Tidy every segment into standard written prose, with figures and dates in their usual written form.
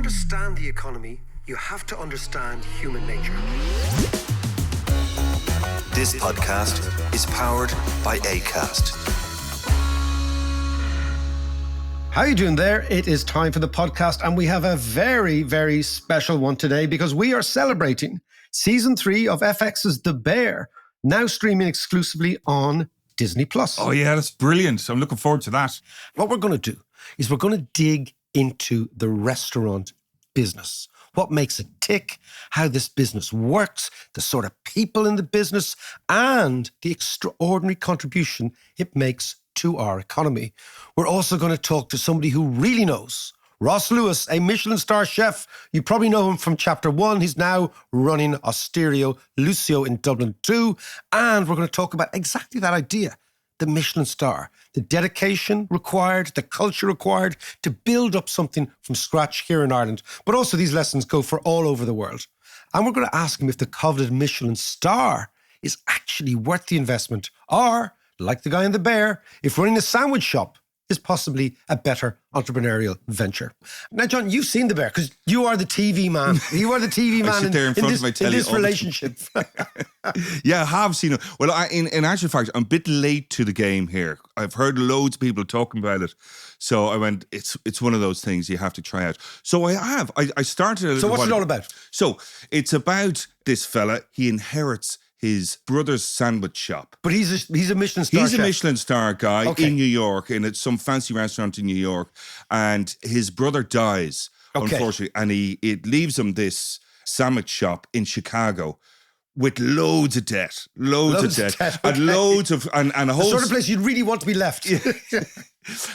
understand the economy, you have to understand human nature. This podcast is powered by Acast. How are you doing there? It is time for the podcast, and we have a very, very special one today because we are celebrating season 3 of FX's The Bear, now streaming exclusively on Disney+. Oh yeah, that's brilliant. I'm looking forward to that. What we're going to do is we're going to dig into the restaurant business. What makes it tick, how this business works, the sort of people in the business, and the extraordinary contribution it makes to our economy. We're also going to talk to somebody who really knows. Ross Lewis, a Michelin star chef. You probably know him from Chapter 1. He's now running Osteria Lucio in Dublin 2. And we're going to talk about exactly that idea, the Michelin star, the dedication required, the culture required to build up something from scratch here in Ireland. But also these lessons go for all over the world. And we're going to ask him if the coveted Michelin star is actually worth the investment, or, like the guy in The Bear, if running a sandwich shop is possibly a better entrepreneurial venture. Now, John, you've seen The Bear because you are the TV man. You are the TV man in this relationship. Yeah, I have seen it. Well, in actual fact, I'm a bit late to the game here. I've heard loads of people talking about it. So I went, it's one of those things you have to try out. So I have. I started... So what's it all about? So it's about this fella. He inherits his brother's sandwich shop. But he's a Michelin star He's chef. a Michelin star guy in New York, in some fancy restaurant in New York. And his brother dies, unfortunately. And it leaves him this sandwich shop in Chicago with loads of debt. Loads of debt. And loads of... And a whole... The sort of place you'd really want to be left.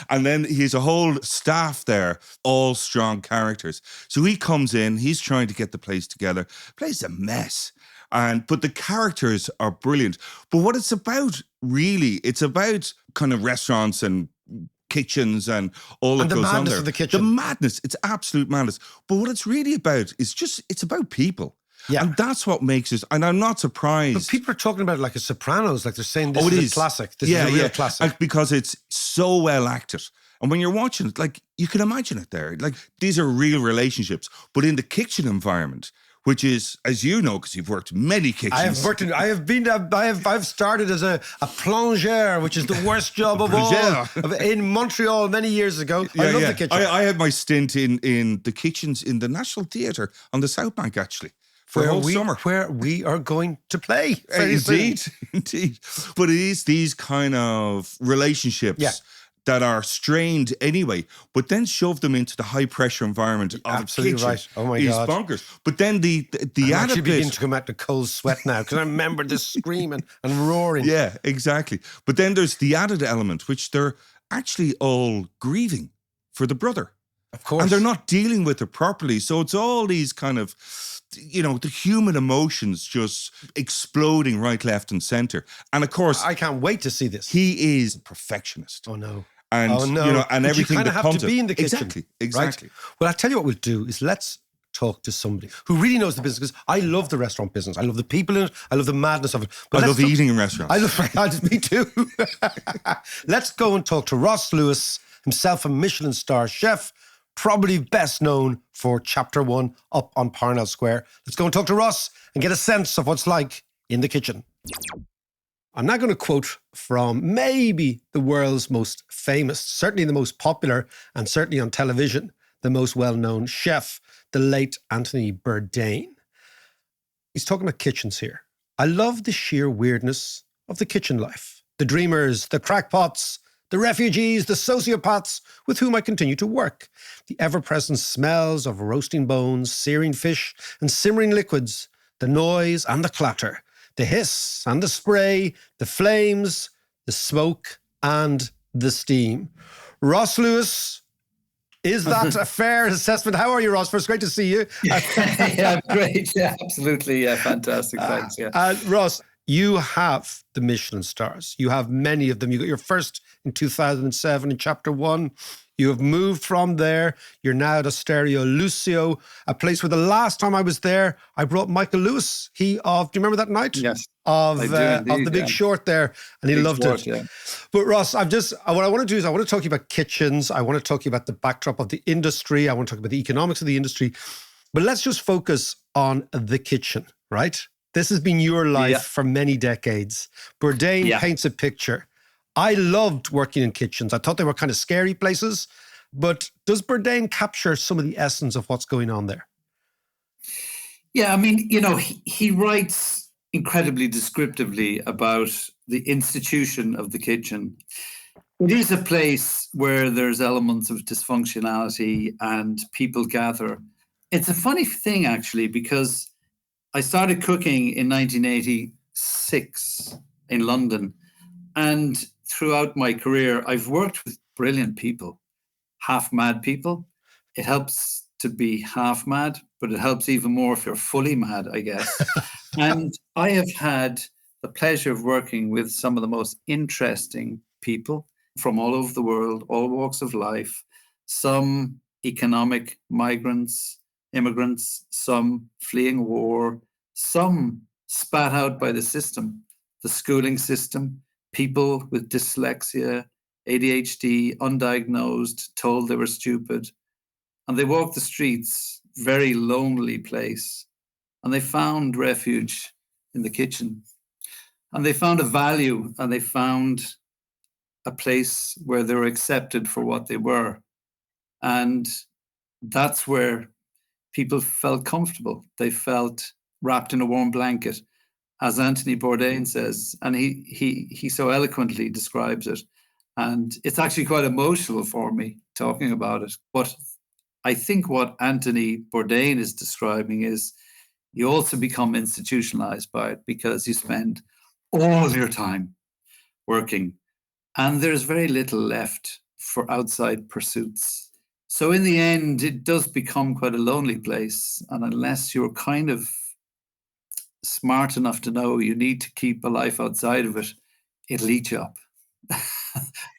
And then he has a whole staff there, all strong characters. So he comes in, he's trying to get the place together. The place is a mess. But the characters are brilliant. But what it's about, really, it's about kind of restaurants and kitchens and all that goes on there. And the madness of the kitchen. The madness, it's absolute madness. But what it's really about is it's about people. Yeah. And that's what makes it, and I'm not surprised. But people are talking about it like a Sopranos, like they're saying this is a classic. This is a real classic. Because it's so well acted. And when you're watching it, like, you can imagine it there. Like, these are real relationships. But in the kitchen environment, which is, as you know, because you've worked many kitchens. I've started as a plongeur, which is the worst job of all, in Montreal many years ago. I love the kitchen. I had my stint in the kitchens in the National Theatre on the South Bank, actually. For a whole summer. Where we are going to play. Indeed. But it is these kind of relationships that are strained anyway, but then shove them into the high pressure environment of absolutely a kitchen. Right. Oh my God. It's bonkers. But then the I'm added actually bit... beginning to come out the cold sweat now because I remember this screaming and roaring. Yeah, exactly. But then there's the added element, which they're actually all grieving for the brother. Of course. And they're not dealing with it properly. So it's all these kind of, the human emotions just exploding right, left and centre. And of course... I can't wait to see this. He is a perfectionist. Oh no. And, and everything you that have comes to be in the kitchen. Exactly. Right? Well, I'll tell you what we'll do is let's talk to somebody who really knows the business, because I love the restaurant business. I love the people in it. I love the madness of it. But I love eating in restaurants. Me too. Let's go and talk to Ross Lewis, himself a Michelin star chef, probably best known for Chapter 1 up on Parnell Square. Let's go and talk to Ross and get a sense of what's like in the kitchen. I'm now going to quote from maybe the world's most famous, certainly the most popular, and certainly on television, the most well-known chef, the late Anthony Bourdain. He's talking about kitchens here. I love the sheer weirdness of the kitchen life. The dreamers, the crackpots, the refugees, the sociopaths with whom I continue to work. The ever-present smells of roasting bones, searing fish, and simmering liquids. The noise and the clatter. The hiss and the spray, the flames, the smoke and the steam. Ross Lewis, is that a fair assessment? How are you, Ross? First, great to see you. Yeah, great. Yeah, absolutely. Yeah, fantastic. Thanks. Yeah. Ross, you have the Michelin stars. You have many of them. You got your first in 2007 in Chapter 1. You have moved from there. You're now at Osterio Lucio, a place where the last time I was there, I brought Michael Lewis. Do you remember that night? Yes, Of I do indeed, The Big Short there, and he Big loved Short, it. yeah. But Ross, what I want to do is I want to talk to you about kitchens. I want to talk to you about the backdrop of the industry. I want to talk about the economics of the industry. But let's just focus on the kitchen, right? This has been your life for many decades. Bourdain paints a picture. I loved working in kitchens. I thought they were kind of scary places. But does Bourdain capture some of the essence of what's going on there? Yeah, I mean, he writes incredibly descriptively about the institution of the kitchen. It is a place where there's elements of dysfunctionality and people gather. It's a funny thing, actually, because I started cooking in 1986 in London. And throughout my career, I've worked with brilliant people, half mad people. It helps to be half mad, but it helps even more if you're fully mad, I guess. And I have had the pleasure of working with some of the most interesting people from all over the world, all walks of life, some economic migrants, immigrants, some fleeing war, some spat out by the system, the schooling system, people with dyslexia, ADHD, undiagnosed, told they were stupid. And they walked the streets, very lonely place, and they found refuge in the kitchen. And they found a value, and they found a place where they were accepted for what they were. And that's where people felt comfortable. They felt wrapped in a warm blanket, as Anthony Bourdain says, and he so eloquently describes it. And it's actually quite emotional for me talking about it. But I think what Anthony Bourdain is describing is you also become institutionalized by it because you spend all your time working, and there's very little left for outside pursuits. So in the end, it does become quite a lonely place. And unless you're kind of smart enough to know you need to keep a life outside of it, it'll eat you up.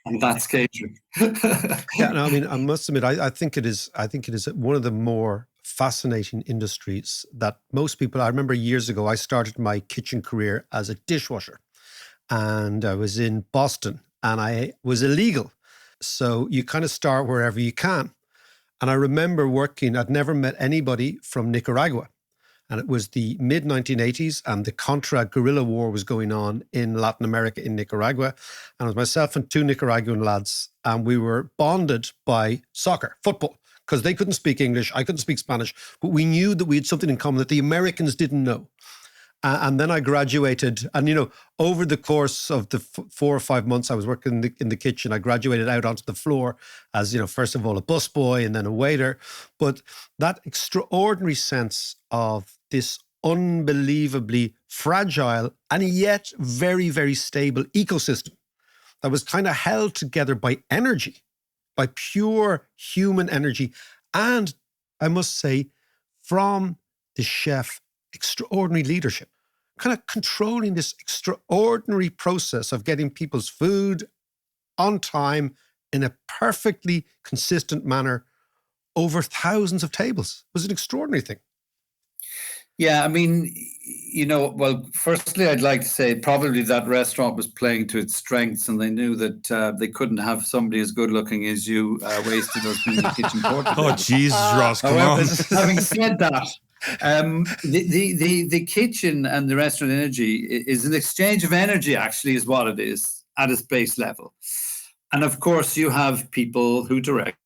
And that's catering. Yeah, no, I mean, I must admit, I think it is one of the more fascinating industries that most people, I remember years ago, I started my kitchen career as a dishwasher, and I was in Boston, and I was illegal. So you kind of start wherever you can. And I remember I'd never met anybody from Nicaragua. And it was the mid-1980s, and the Contra guerrilla war was going on in Latin America, in Nicaragua. And it was myself and two Nicaraguan lads, and we were bonded by soccer, football, because they couldn't speak English, I couldn't speak Spanish, but we knew that we had something in common that the Americans didn't know. And then I graduated, and over the course of the 4 or 5 months I was working in the kitchen, I graduated out onto the floor as, first of all a busboy and then a waiter. But that extraordinary sense of this unbelievably fragile and yet very, very stable ecosystem that was kind of held together by energy, by pure human energy, and I must say, from the chef, extraordinary leadership, kind of controlling this extraordinary process of getting people's food on time in a perfectly consistent manner over thousands of tables. It was an extraordinary thing. Yeah, I mean, well, firstly, I'd like to say probably that restaurant was playing to its strengths, and they knew that they couldn't have somebody as good looking as you wasted us in the kitchen court. Oh, Jesus, Ross, come on. Having said that, the kitchen and the restaurant energy is an exchange of energy, actually, is what it is at its base level. And of course, you have people who direct,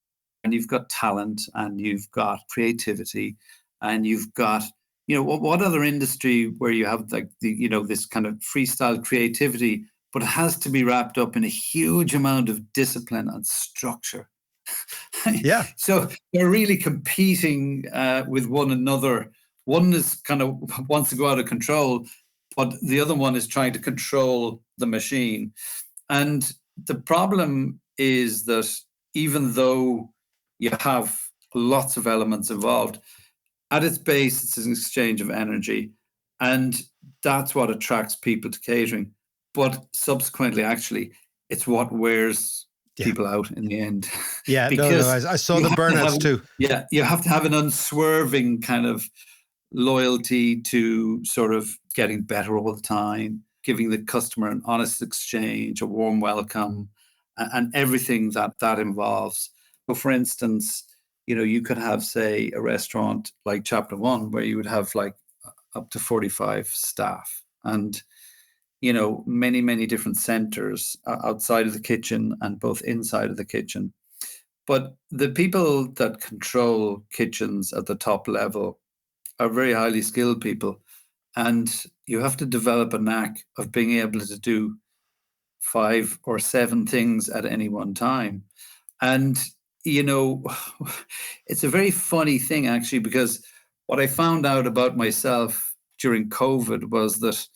and you've got talent, and you've got creativity, and you've got, what other industry where you have like this kind of freestyle creativity, but it has to be wrapped up in a huge amount of discipline and structure. Yeah. So they're really competing with one another. One is kind of wants to go out of control, but the other one is trying to control the machine. And the problem is that even though you have lots of elements involved, at its base, it's an exchange of energy. And that's what attracts people to catering. But subsequently, actually, it's what wears people out in the end. Yeah, Because I saw you the have to burnouts have- too. Yeah, you have to have an unswerving kind of loyalty to sort of getting better all the time, giving the customer an honest exchange, a warm welcome, and everything that involves. So, for instance, you could have, say, a restaurant like Chapter One, where you would have like up to 45 staff, and many, many different centers outside of the kitchen and both inside of the kitchen. But the people that control kitchens at the top level are very highly skilled people. And you have to develop a knack of being able to do 5 or 7 things at any one time. And, it's a very funny thing, actually, because what I found out about myself during COVID was that,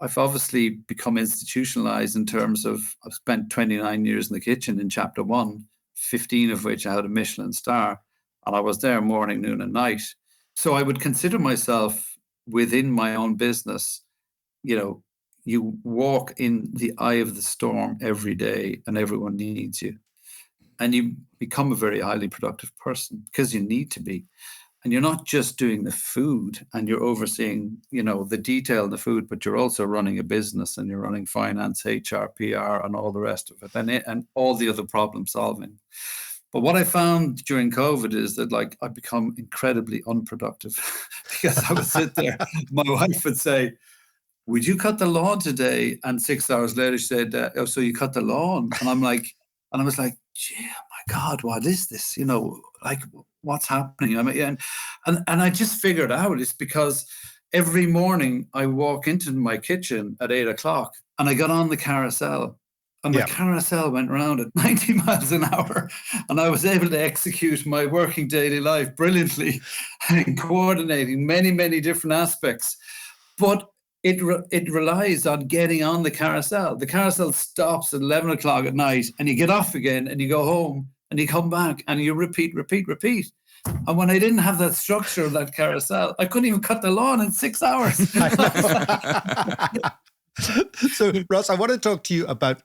I've obviously become institutionalized in terms of I've spent 29 years in the kitchen in Chapter One, 15 of which I had a Michelin star, and I was there morning, noon, and night. So I would consider myself within my own business. You walk in the eye of the storm every day, and everyone needs you. And you become a very highly productive person because you need to be. And you're not just doing the food and you're overseeing, the detail of the food, but you're also running a business and you're running finance, HR, PR, and all the rest of it, and all the other problem solving. But what I found during COVID is that, like, I become incredibly unproductive because I would sit there. My wife would say, "Would you cut the lawn today?" And 6 hours later, she said, "Oh, so you cut the lawn?" And I was like, "Gee, oh my God, what is this? Like, what's happening?" I mean, and I just figured out it's because every morning I walk into my kitchen at 8 o'clock and I got on the carousel. And the carousel went around at 90 miles an hour, and I was able to execute my working daily life brilliantly and coordinating many, many different aspects. But it relies on getting on the carousel. The carousel stops at 11 o'clock at night, and you get off again, and you go home, and you come back, and you repeat. And when I didn't have that structure of that carousel, I couldn't even cut the lawn in 6 hours. So, Ross, I want to talk to you about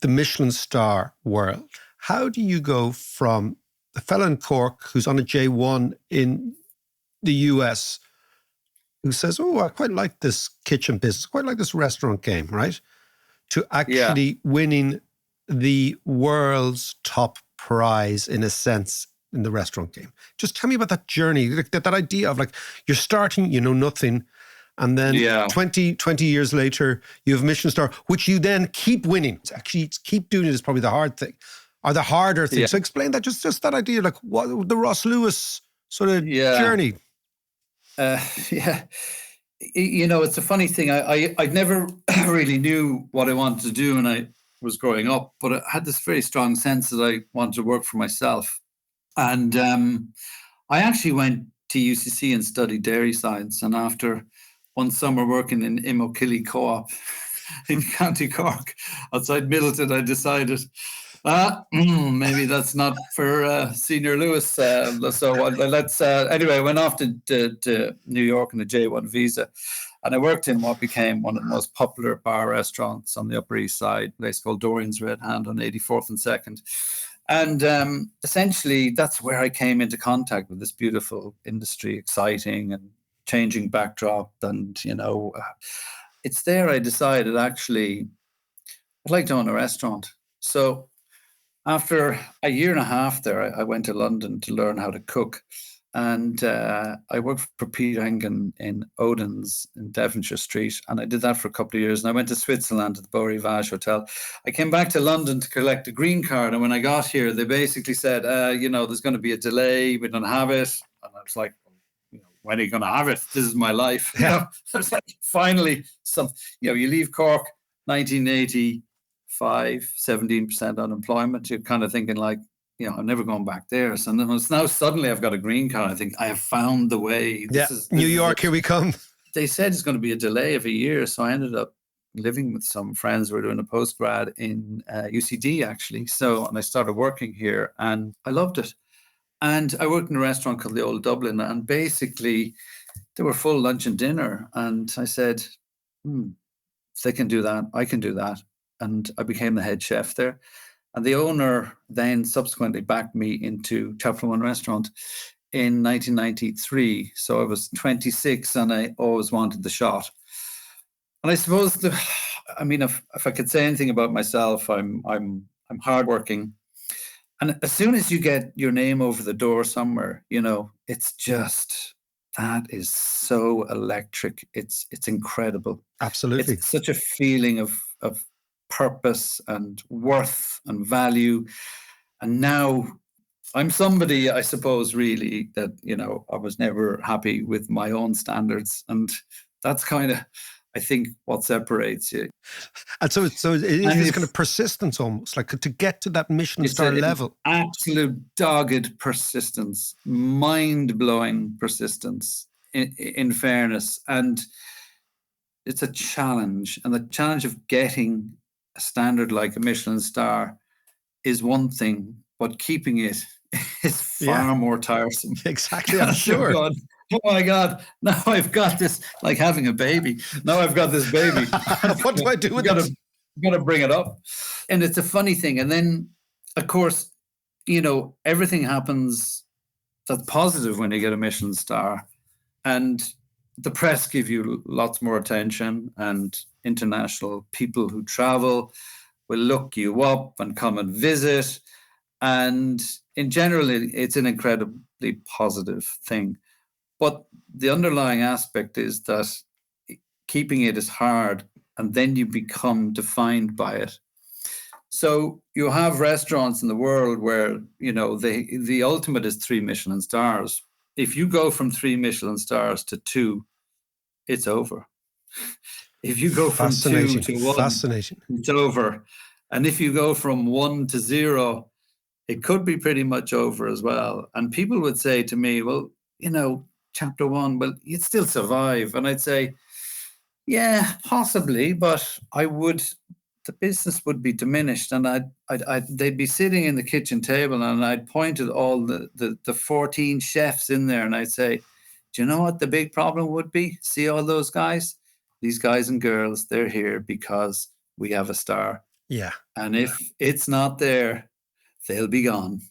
the Michelin star world. How do you go from a fellow in Cork who's on a J1 in the US who says, "Oh, I quite like this kitchen business, quite like this restaurant game," right? To actually winning the world's top prize, in a sense, in the restaurant game. Just tell me about that journey, like that idea of, like, you're starting, you know nothing, and then 20 years later, you have Michelin star, which you then keep winning. Actually, keep doing it is probably the hard thing, or the harder thing. So explain that, just that idea, like what the Ross Lewis sort of journey. It's a funny thing. I never really knew what I wanted to do when I was growing up, but I had this very strong sense that I wanted to work for myself. And I actually went to UCC and studied dairy science. And after one summer working in Imokilly Co-op in County Cork, outside Middleton, I decided, maybe that's not for Senior Lewis. So let's, anyway, I went off to New York on a J1 visa. And I worked in what became one of the most popular bar restaurants on the Upper East Side, a place called Dorian's Red Hand on 84th and 2nd. And essentially, that's where I came into contact with this beautiful industry, exciting and changing backdrop. And, it's there I decided, actually, I'd like to own a restaurant. So after a year and a half there, I went to London to learn how to cook. And I worked for Peter Engen in Odin's in Devonshire Street. And I did that for a couple of years. And I went to Switzerland at the Beau Rivage Hotel. I came back to London to collect a green card. And when I got here, they basically said, there's going to be a delay. We don't have it. And I was like, when are you going to have it? This is my life. I was like, finally, you leave Cork, 1985, 17% unemployment. You're kind of thinking like, I'm never going back there. So now suddenly I've got a green card. I think I have found the way. New York, here we come. They said it's going to be a delay of a year. So I ended up living with some friends who were doing a postgrad in UCD, actually. And I started working here and I loved it. And I worked in a restaurant called the Old Dublin. And basically they were full lunch and dinner. And I said, if they can do that, I can do that. And I became the head chef there. And the owner then subsequently backed me into Chapter One Restaurant in 1993. So I was 26 and I always wanted the shot. And I suppose if I could say anything about myself, I'm hardworking. And as soon as you get your name over the door somewhere, it's just, that is so electric. It's incredible. Absolutely. It's such a feeling of purpose and worth and value. And now I'm somebody, I suppose, really, that, I was never happy with my own standards. And that's kind of, I think, what separates you. And so it is this kind of persistence almost, like to get to that Michelin star level. Absolute dogged persistence, mind-blowing persistence, in fairness. And it's a challenge. And the challenge of getting a standard like a Michelin star is one thing, but keeping it is far more tiresome. Exactly, I'm sure. Oh my God, now I've got this, like having a baby. Now I've got this baby. What do I do with it? Got to bring it up. And it's a funny thing. And then, of course, everything happens that's positive when you get a Michelin star. And the press give you lots more attention, and international people who travel will look you up and come and visit. And in general, it's an incredibly positive thing. But the underlying aspect is that keeping it is hard, and then you become defined by it. So you have restaurants in the world where, the ultimate is 3 Michelin stars. If you go from 3 Michelin stars to 2, it's over. If you go from 2 to 1, it's over. And if you go from 1 to 0, it could be pretty much over as well. And people would say to me, well, Chapter One, well, you'd still survive. And I'd say, yeah, possibly, but the business would be diminished, and they'd be sitting in the kitchen table, and I'd point at all the 14 chefs in there, and I'd say, do you know what the big problem would be? See all those guys? These guys and girls, they're here because we have a star. Yeah. And if it's not there, they'll be gone.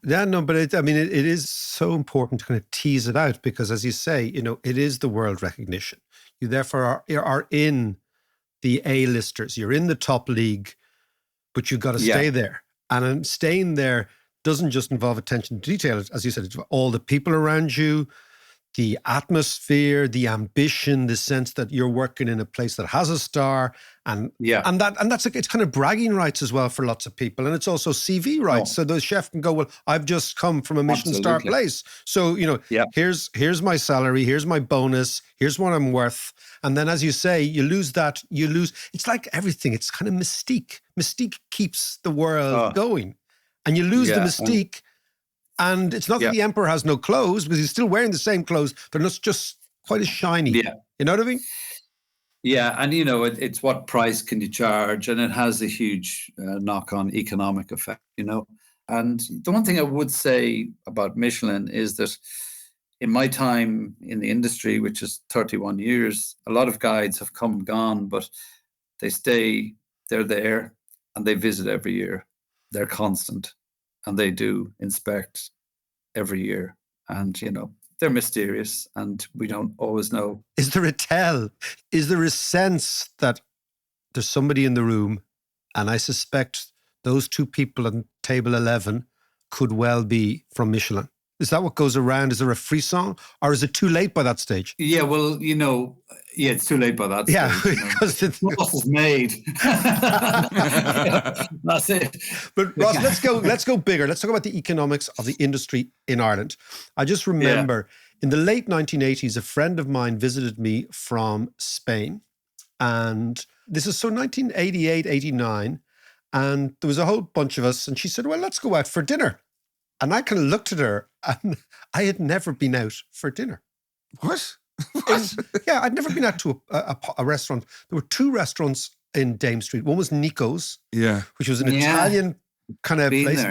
Yeah, no, but it is so important to kind of tease it out, because as you say, it is the world recognition. You therefore are in the A-listers. You're in the top league, but you've got to stay there. And staying there doesn't just involve attention to detail. As you said, it's all the people around you, the atmosphere, the ambition, the sense that you're working in a place that has a star, and that's it's kind of bragging rights as well for lots of people, and it's also CV rights. So the chef can go, well, I've just come from a Michelin star place, so here's my salary, here's my bonus, here's what I'm worth. And then, as you say, you lose. It's like everything. It's kind of mystique. Mystique keeps the world going, and you lose the mystique. And it's not that the emperor has no clothes, because he's still wearing the same clothes. They're not just quite as shiny. Yeah. You know what I mean? Yeah. And, it's what price can you charge? And it has a huge knock-on economic effect, And the one thing I would say about Michelin is that in my time in the industry, which is 31 years, a lot of guides have come and gone, but they're there, and they visit every year. They're constant. And they do inspect every year. And, they're mysterious, and we don't always know. Is there a tell? Is there a sense that there's somebody in the room, and I suspect those 2 people on table 11 could well be from Michelin? Is that what goes around? Is there a frisson, or is it too late by that stage? Yeah, well, it's too late by that stage. Yeah, because the sauce is made. That's it. But Ross, let's go bigger. Let's talk about the economics of the industry in Ireland. I just remember in the late 1980s, a friend of mine visited me from Spain, and this is 1988, 89, and there was a whole bunch of us, and she said, well, let's go out for dinner. And I kind of looked at her, and I had never been out for dinner. What? I'd never been out to a restaurant. There were 2 restaurants in Dame Street. One was Nico's, which was an Italian kind of place.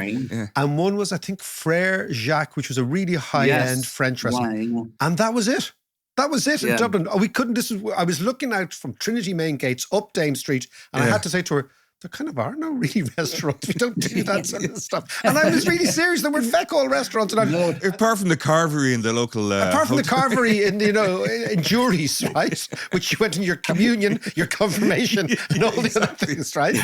And one was, I think, Frère Jacques, which was a really high-end French restaurant. And that was it. That was it in Dublin. We couldn't. I was looking out from Trinity main gates up Dame Street, and I had to say to her, there kind of are no really restaurants. We don't do that sort of stuff. And I was really serious. There were feck all restaurants. And no, apart from the carvery in the local apart from the carvery in, in juries, right? Which you went in your communion, your confirmation, and all the other things, right?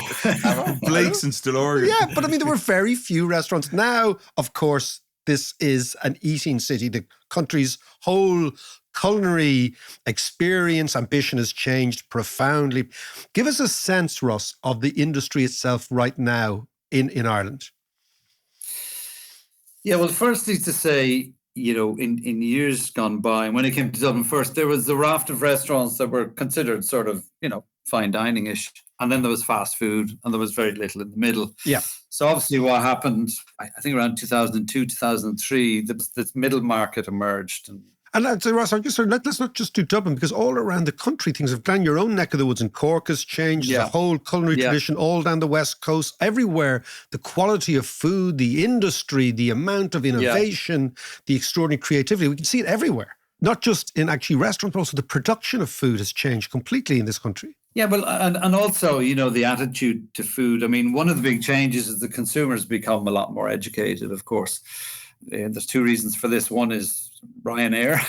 Blake's and Stillorgan. Yeah, but I mean, there were very few restaurants. Now, of course, this is an eating city. The country's whole culinary experience, ambition has changed profoundly. Give us a sense, Ross, of the industry itself right now in Ireland. Yeah, well, firstly to say, in years gone by, and when it came to Dublin first, there was a raft of restaurants that were considered sort of, fine dining-ish. And then there was fast food, and there was very little in the middle. Yeah. So obviously what happened, I think around 2002, 2003, this middle market emerged. And Ross, let's not just do Dublin, because all around the country, things have done. Your own neck of the woods in Cork has changed. The whole culinary tradition all down the West Coast. Everywhere, the quality of food, the industry, the amount of innovation, the extraordinary creativity, we can see it everywhere. Not just in actually restaurants, but also the production of food has changed completely in this country. Yeah, well, and also, the attitude to food. I mean, one of the big changes is the consumers become a lot more educated, of course. And there's two reasons for this. One is Ryanair.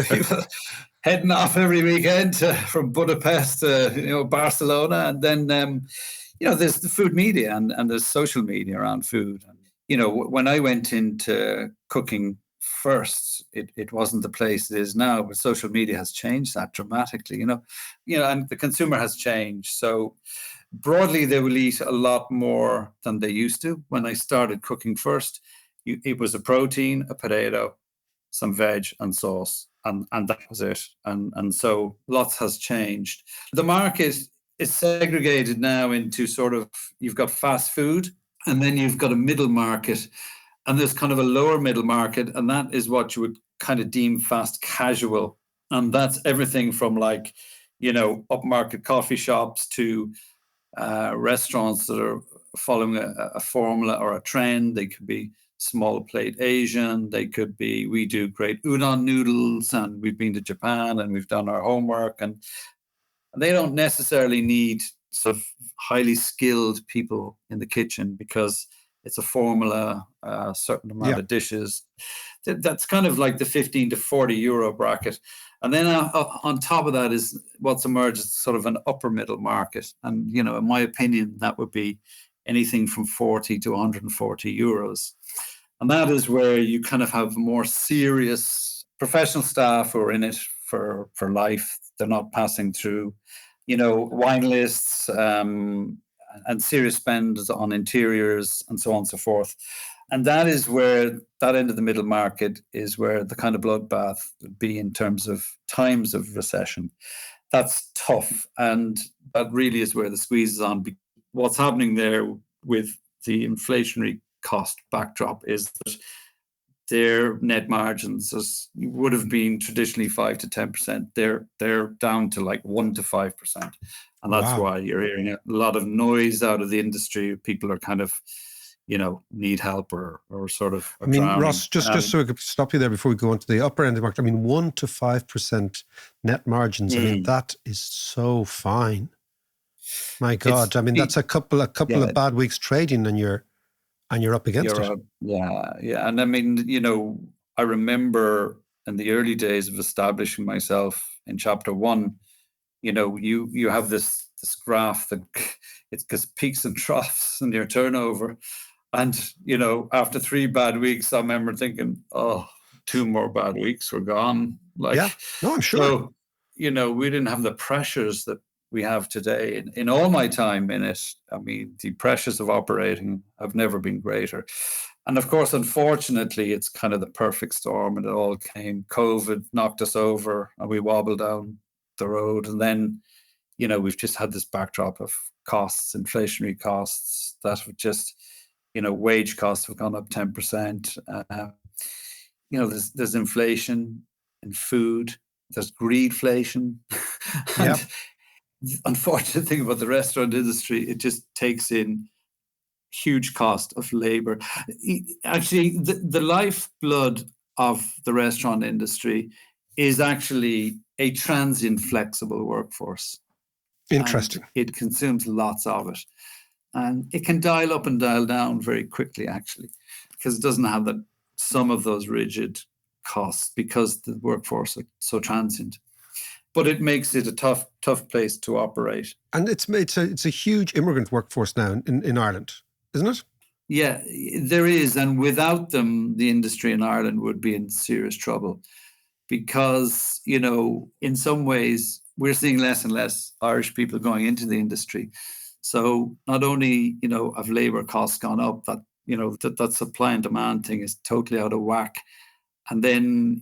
People heading off every weekend from Budapest to Barcelona. And then, there's the food media and there's social media around food. And, when I went into cooking first, it wasn't the place it is now, but social media has changed that dramatically, and the consumer has changed. So broadly, they will eat a lot more than they used to. When I started cooking first, it was a protein, a potato, some veg and sauce, and that was it. And so lots has changed. The market is segregated now into sort of, you've got fast food, and then you've got a middle market, and there's kind of a lower middle market, and that is what you would kind of deem fast casual. And that's everything from upmarket coffee shops to restaurants that are following a formula or a trend. They could be small plate Asian. They could be, we do great udon noodles, and we've been to Japan and we've done our homework. And they don't necessarily need sort of highly skilled people in the kitchen because it's a formula, a certain amount of dishes. That's kind of like the 15 to 40 euro bracket. And then on top of that is what's emerged as sort of an upper middle market. And, in my opinion, that would be anything from 40 to 140 euros. And that is where you kind of have more serious professional staff who are in it for life. They're not passing through, wine lists, and serious spends on interiors and so on and so forth. And that is where that end of the middle market is where the kind of bloodbath would be in terms of times of recession. That's tough. And that really is where the squeeze is on. What's happening there with the inflationary cost backdrop is that their net margins would have been traditionally 5 to 10%. They're down to like 1 to 5%. And that's why you're hearing a lot of noise out of the industry. People are kind of, need help or sort of. I mean, drowning. Ross, just so I could stop you there before we go on to the upper end of the market. I mean, 1 to 5% net margins. I mean, that is so fine. My God, that's a couple of bad weeks trading, and you're up against it. Yeah. And I mean, I remember in the early days of establishing myself in chapter 1, you have this graph that it's because peaks and troughs in your turnover. And, after 3 bad weeks, I remember thinking, 2 more bad weeks, we're gone. I'm sure. So, we didn't have the pressures that we have today. In all my time in it, I mean, the pressures of operating have never been greater. And of course, unfortunately, it's kind of the perfect storm, and it all came. COVID knocked us over and we wobbled down the road. And then, we've just had this backdrop of costs, inflationary costs that have just, wage costs have gone up 10%. There's inflation in food. There's greedflation. Yeah. The unfortunate thing about the restaurant industry, it just takes in huge cost of labor. Actually, the lifeblood of the restaurant industry is actually a transient, flexible workforce. Interesting. And it consumes lots of it. And it can dial up and dial down very quickly, actually, because it doesn't have some of those rigid costs because the workforce are so transient. But it makes it a tough place to operate. And it's a huge immigrant workforce now in Ireland, isn't it? Yeah, there is. And without them, the industry in Ireland would be in serious trouble because, in some ways, we're seeing less and less Irish people going into the industry. So not only, have labor costs gone up, that supply and demand thing is totally out of whack. And then,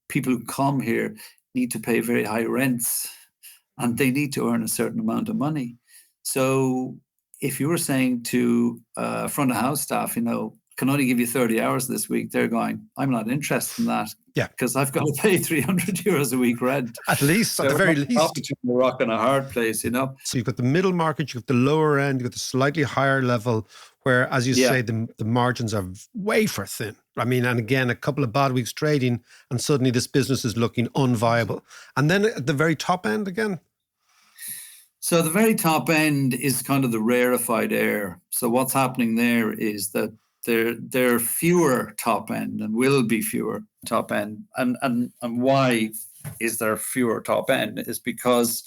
people who come here need to pay very high rents and they need to earn a certain amount of money. So if you were saying to front of house staff, can only give you 30 hours this week, they're going, I'm not interested in that. Yeah. Because I've got to pay 300 euros a week rent. At least, at the very least. Between a rock and a hard place, So you've got the middle market, you've got the lower end, you've got the slightly higher level, where, as you say, the margins are wafer thin. I mean, and again, a couple of bad weeks trading, and suddenly this business is looking unviable. And then at the very top end again? So the very top end is kind of the rarefied air. So what's happening there is that there are fewer top end and will be fewer top end. And why is there fewer top end is because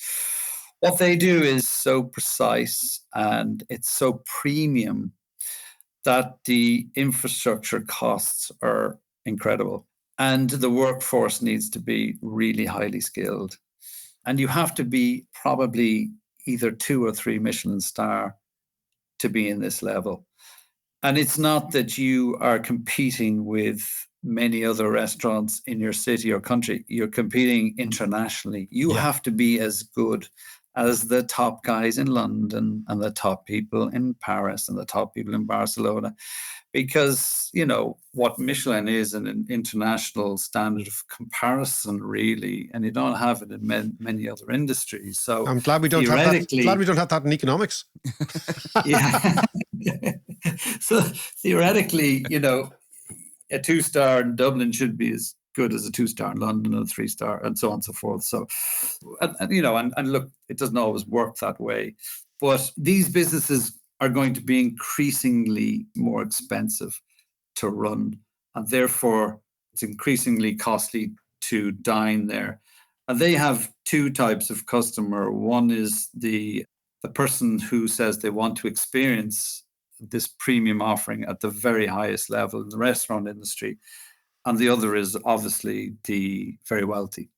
what they do is so precise and it's so premium that the infrastructure costs are incredible. And the workforce needs to be really highly skilled. And you have to be probably either 2 or 3 Michelin star to be in this level. And it's not that you are competing with many other restaurants in your city or country. You're competing internationally. You have to be as good as the top guys in London and the top people in Paris and the top people in Barcelona. Because, what Michelin is an international standard of comparison, really, and you don't have it in many other industries. So I'm glad we don't have that. Glad we don't have that in economics. Yeah. So theoretically, a 2-star in Dublin should be as good as a 2-star in London and a 3-star, and so on and so forth. So, and look, it doesn't always work that way. But these businesses are going to be increasingly more expensive to run, and therefore it's increasingly costly to dine there. And they have 2 types of customer. One is the person who says they want to experience this premium offering at the very highest level in the restaurant industry. And the other is obviously the very wealthy.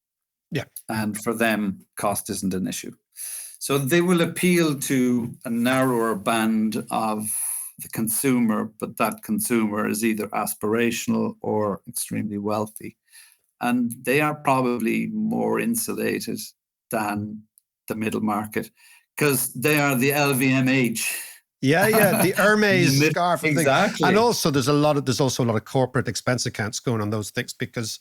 Yeah. And for them, cost isn't an issue. So they will appeal to a narrower band of the consumer, but that consumer is either aspirational or extremely wealthy. And they are probably more insulated than the middle market because they are the LVMH. Yeah, the Hermes scarf and exactly. And also there's also a lot of corporate expense accounts going on those things because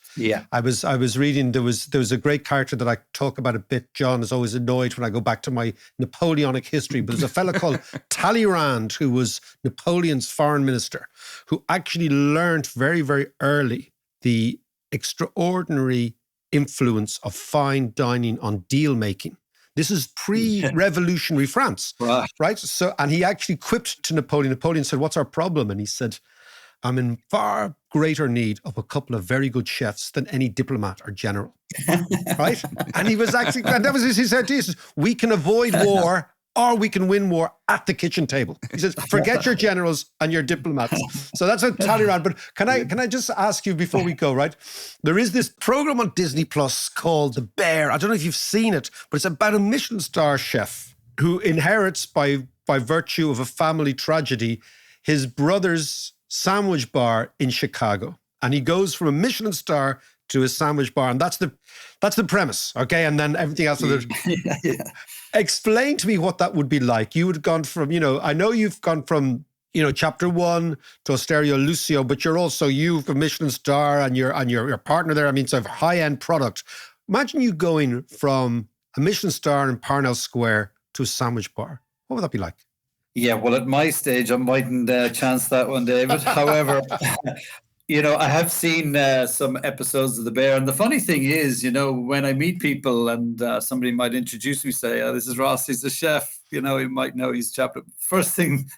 I was reading there was a great character that I talk about a bit. John is always annoyed when I go back to my Napoleonic history, but there's a fellow called Talleyrand who was Napoleon's foreign minister who actually learned very, very early the extraordinary influence of fine dining on deal making. This is pre-revolutionary France, right? So, and he actually quipped to Napoleon. Napoleon said, "What's our problem?" And he said, "I'm in far greater need of a couple of very good chefs than any diplomat or general." Right? And he was actually, and that was his idea. He says, "We can avoid war or we can win war at the kitchen table." He says, "Forget your generals and your diplomats." So that's a Talleyrand. But can I just ask you before we go, right? There is this program on Disney Plus called The Bear. I don't know if you've seen it, but it's about a Michelin star chef who inherits by virtue of a family tragedy his brother's sandwich bar in Chicago. And he goes from a Michelin star to a sandwich bar. And that's the premise, okay? And then everything else. Explain to me what that would be like. You would have gone from, I know you've gone from, chapter 1 to Osteria Lucio, but you've a Michelin star and your partner there. I mean, it's a high-end product. Imagine you going from a Michelin star in Parnell Square to a sandwich bar. What would that be like? Yeah, well, at my stage, I mightn't chance that one, David. However, I have seen some episodes of The Bear, and the funny thing is, when I meet people and somebody might introduce me, say, "Oh, this is Ross. He's the chef." He might know he's chaplain. First thing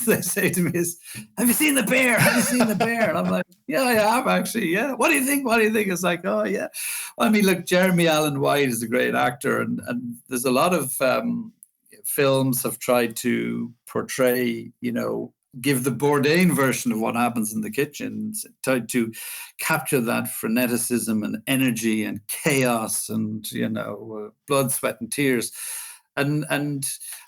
they say to me is, "Have you seen The Bear? Have you seen The Bear?" And I'm like, "Yeah, I have actually. Yeah. What do you think? What do you think?" It's like, "Oh, yeah." I mean, look, Jeremy Allen White is a great actor, and there's a lot of films have tried to portray, give the Bourdain version of what happens in the kitchen, tried to capture that freneticism and energy and chaos and, blood, sweat and tears. And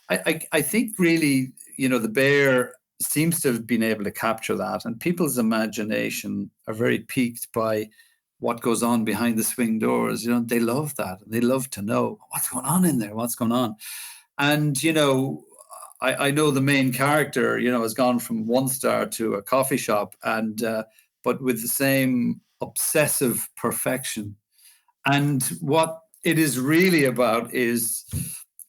I think really, The Bear seems to have been able to capture that, and people's imagination are very piqued by what goes on behind the swing doors. They love that. They love to know what's going on in there, what's going on. And, I know the main character, has gone from 1 star to a coffee shop, and but with the same obsessive perfection. And what it is really about is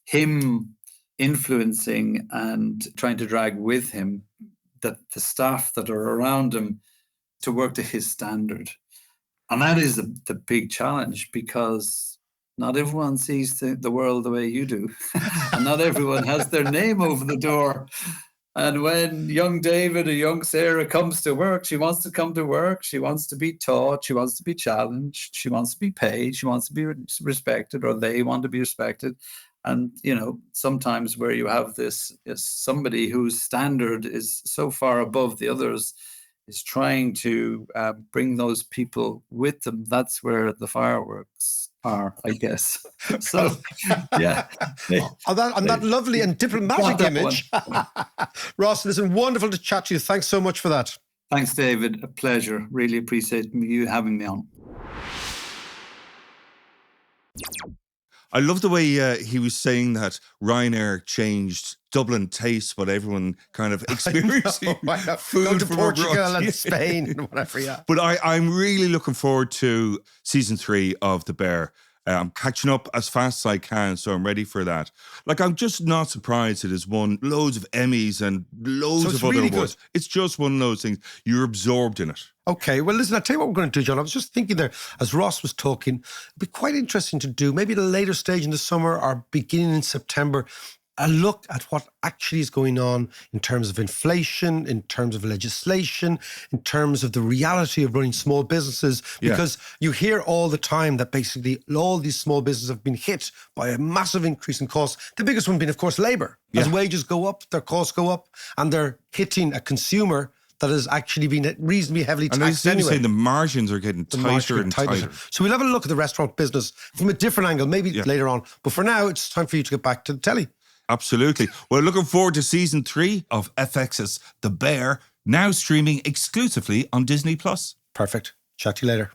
him influencing and trying to drag with him the staff that are around him to work to his standard. And that is the big challenge, because not everyone sees the world the way you do. And not everyone has their name over the door. And when young David or young Sarah comes to work, she wants to come to work. She wants to be taught. She wants to be challenged. She wants to be paid. She wants to be respected, or they want to be respected. And, sometimes where you have this is somebody whose standard is so far above the others, is trying to bring those people with them. That's where the fireworks are, I guess. So, yeah. On that lovely and diplomatic image. Ross, listen, wonderful to chat to you. Thanks so much for that. Thanks, David. A pleasure. Really appreciate you having me on. I love the way he was saying that Ryanair changed Dublin taste, but everyone kind of experiencing food Go to from Portugal abroad. and Spain and whatever, yeah. But I'm really looking forward to season 3 of The Bear. I'm catching up as fast as I can, so I'm ready for that. Like, I'm just not surprised it has won loads of Emmys and loads of other really awards. good. It's just one of those things. You're absorbed in it. Okay, well, listen, I'll tell you what we're going to do, John. I was just thinking there, as Ross was talking, it'd be quite interesting to do, maybe at a later stage in the summer or beginning in September, a look at what actually is going on in terms of inflation, in terms of legislation, in terms of the reality of running small businesses. Because you hear all the time that basically all these small businesses have been hit by a massive increase in costs. The biggest one being, of course, labour. As wages go up, their costs go up, and they're hitting a consumer that has actually been reasonably heavily taxed And anyway. saying the margins are getting tighter and tighter. So we'll have a look at the restaurant business from a different angle, maybe later on. But for now, it's time for you to get back to the telly. Absolutely. Well, looking forward to season 3 of FX's The Bear, now streaming exclusively on Disney+. Perfect. Chat to you later.